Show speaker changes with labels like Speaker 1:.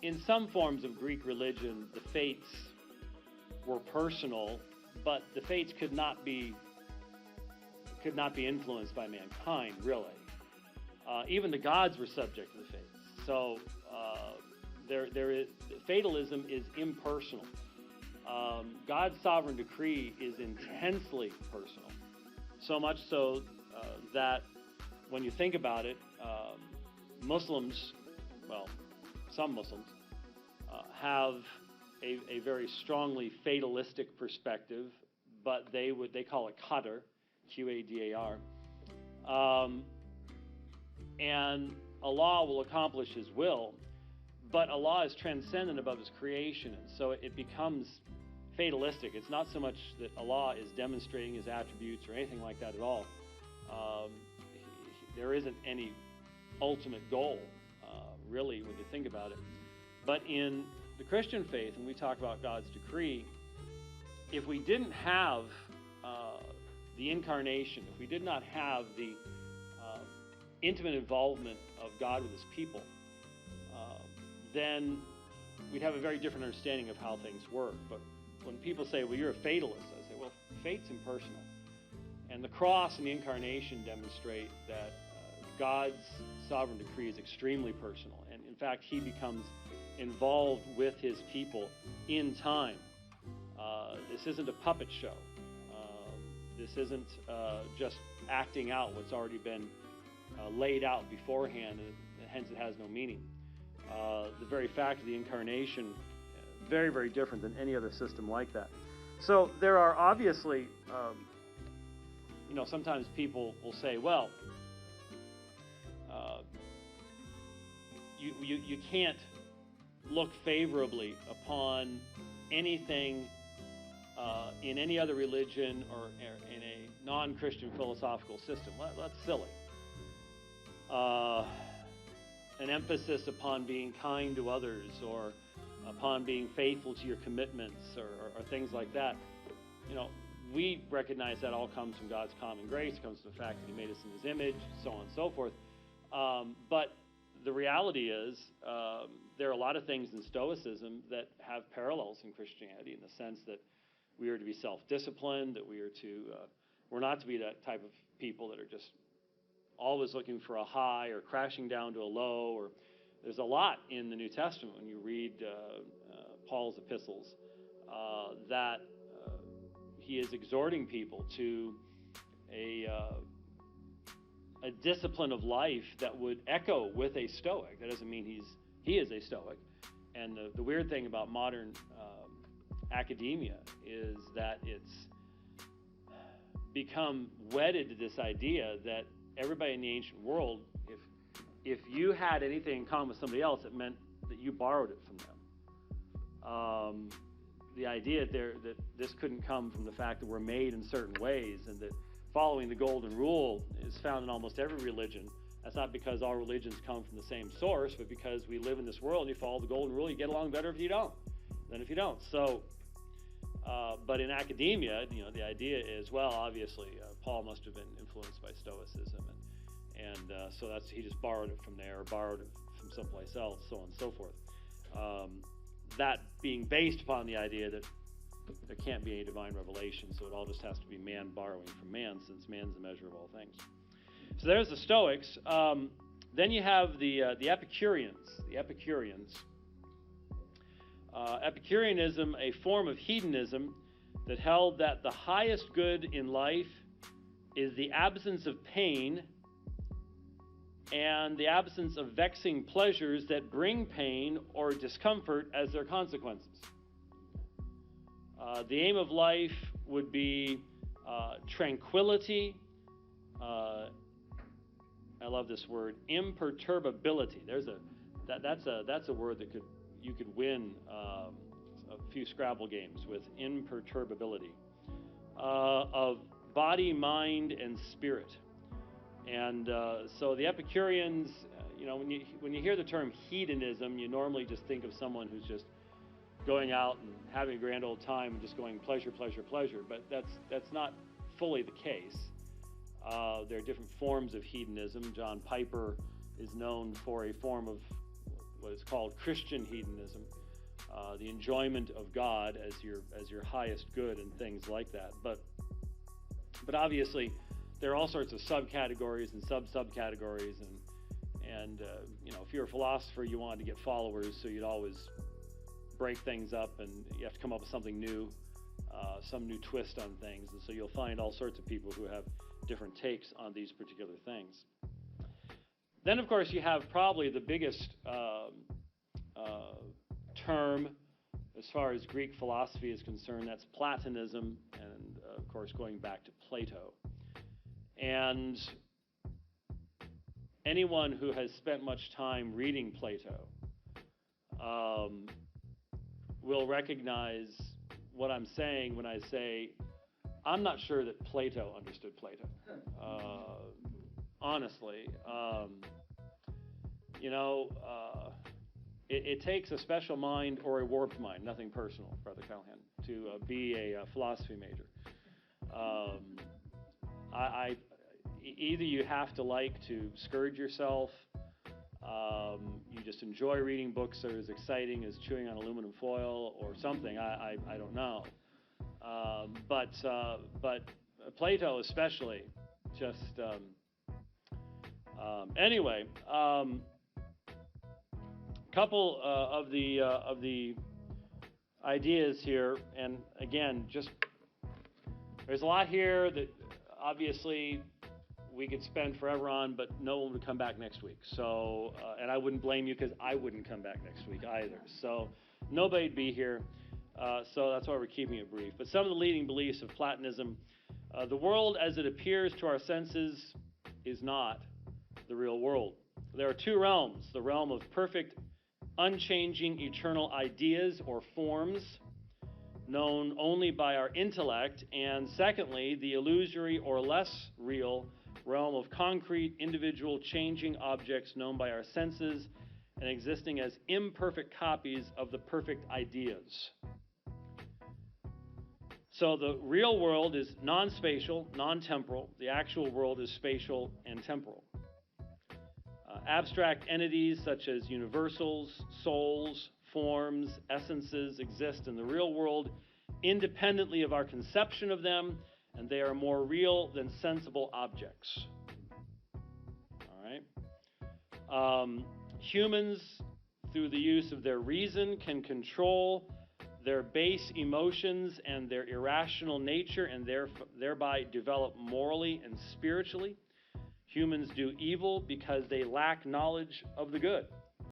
Speaker 1: in some forms of Greek religion, the fates were personal, but the fates could not be influenced by mankind, really. Even the gods were subject to the fates. So fatalism is impersonal. God's sovereign decree is intensely personal. So much so that when you think about it, Muslims, well, some Muslims, have a very strongly fatalistic perspective, but they call it qadar, Qadar. And Allah will accomplish His will, but Allah is transcendent above His creation, and so it becomes fatalistic. It's not so much that Allah is demonstrating His attributes or anything like that at all. There isn't any ultimate goal, really, when you think about it. But in the Christian faith, when we talk about God's decree, if we didn't have the incarnation, if we did not have the intimate involvement of God with His people, then we'd have a very different understanding of how things work. But when people say, well, you're a fatalist, I say, well, fate's impersonal. And the cross and the incarnation demonstrate that God's sovereign decree is extremely personal. And in fact, He becomes involved with His people in time. This isn't a puppet show. This isn't just acting out what's already been laid out beforehand, and hence it has no meaning. The very fact of the incarnation, very, very different than any other system like that. So there are obviously, sometimes people will say, well, you can't look favorably upon anything in any other religion or in a non-Christian philosophical system. Well, that's silly. An emphasis upon being kind to others or upon being faithful to your commitments or things like that. We recognize that all comes from God's common grace. It comes from the fact that He made us in His image, so on and so forth. But the reality is there are a lot of things in Stoicism that have parallels in Christianity, in the sense that we are to be self-disciplined, that we're not to be that type of people that are just always looking for a high or crashing down to a low. Or there's a lot in the New Testament when you read Paul's epistles that he is exhorting people to a discipline of life that would echo with a Stoic. That doesn't mean he is a Stoic. And the weird thing about modern academia is that it's become wedded to this idea that everybody in the ancient world, if you had anything in common with somebody else, it meant that you borrowed it from them. The idea that this couldn't come from the fact that we're made in certain ways, and that following the golden rule is found in almost every religion. That's not because all religions come from the same source, but because we live in this world and you follow the golden rule, you get along better if you don't than if you don't. So, but in academia, the idea is, well, obviously, Paul must have been influenced by Stoicism, and so he just borrowed it from there, or borrowed it from someplace else, so on and so forth. That being based upon the idea that there can't be any divine revelation, so it all just has to be man borrowing from man, since man's the measure of all things. So there's the Stoics. Then you have the Epicureans. The Epicureans. Epicureanism, a form of hedonism that held that the highest good in life is the absence of pain and the absence of vexing pleasures that bring pain or discomfort as their consequences. The aim of life would be tranquility. I love this word, imperturbability. That's a word that you could win a few Scrabble games with. Imperturbability of body, mind, and spirit. And so the Epicureans, when you hear the term hedonism, you normally just think of someone who's just going out and having a grand old time and just going pleasure, pleasure, pleasure. But that's not fully the case. There are different forms of hedonism. John Piper is known for a form of what is called Christian hedonism, the enjoyment of God as your highest good and things like that. But obviously, there are all sorts of subcategories and subcategories, and if you're a philosopher, you wanted to get followers, so you'd always break things up, and you have to come up with something new, some new twist on things, and so you'll find all sorts of people who have different takes on these particular things. Then, of course, you have probably the biggest term as far as Greek philosophy is concerned. That's Platonism, and of course going back to Plato. And anyone who has spent much time reading Plato will recognize what I'm saying when I say I'm not sure that Plato understood Plato. Honestly, it takes a special mind or a warped mind, nothing personal, Brother Callahan, to be a philosophy major. Either you have to like to scourge yourself, you just enjoy reading books that are as exciting as chewing on aluminum foil or something. I don't know. But Plato especially, just anyway. Couple of the ideas here, and again, just there's a lot here that obviously we could spend forever on, but no one would come back next week. So, and I wouldn't blame you because I wouldn't come back next week either. So nobody'd be here. So that's why we're keeping it brief. But some of the leading beliefs of Platonism: the world as it appears to our senses is not the real world. There are two realms: the realm of perfect, unchanging, eternal ideas or forms, known only by our intellect, and secondly, the illusory or less real realm of concrete, individual, changing objects known by our senses and existing as imperfect copies of the perfect ideas. So the real world is non-spatial, non-temporal. The actual world is spatial and temporal. Abstract entities such as universals, souls, forms, essences exist in the real world independently of our conception of them, and they are more real than sensible objects. All right. Humans, through the use of their reason, can control their base emotions and their irrational nature, and thereby develop morally and spiritually. Humans do evil because they lack knowledge of the good.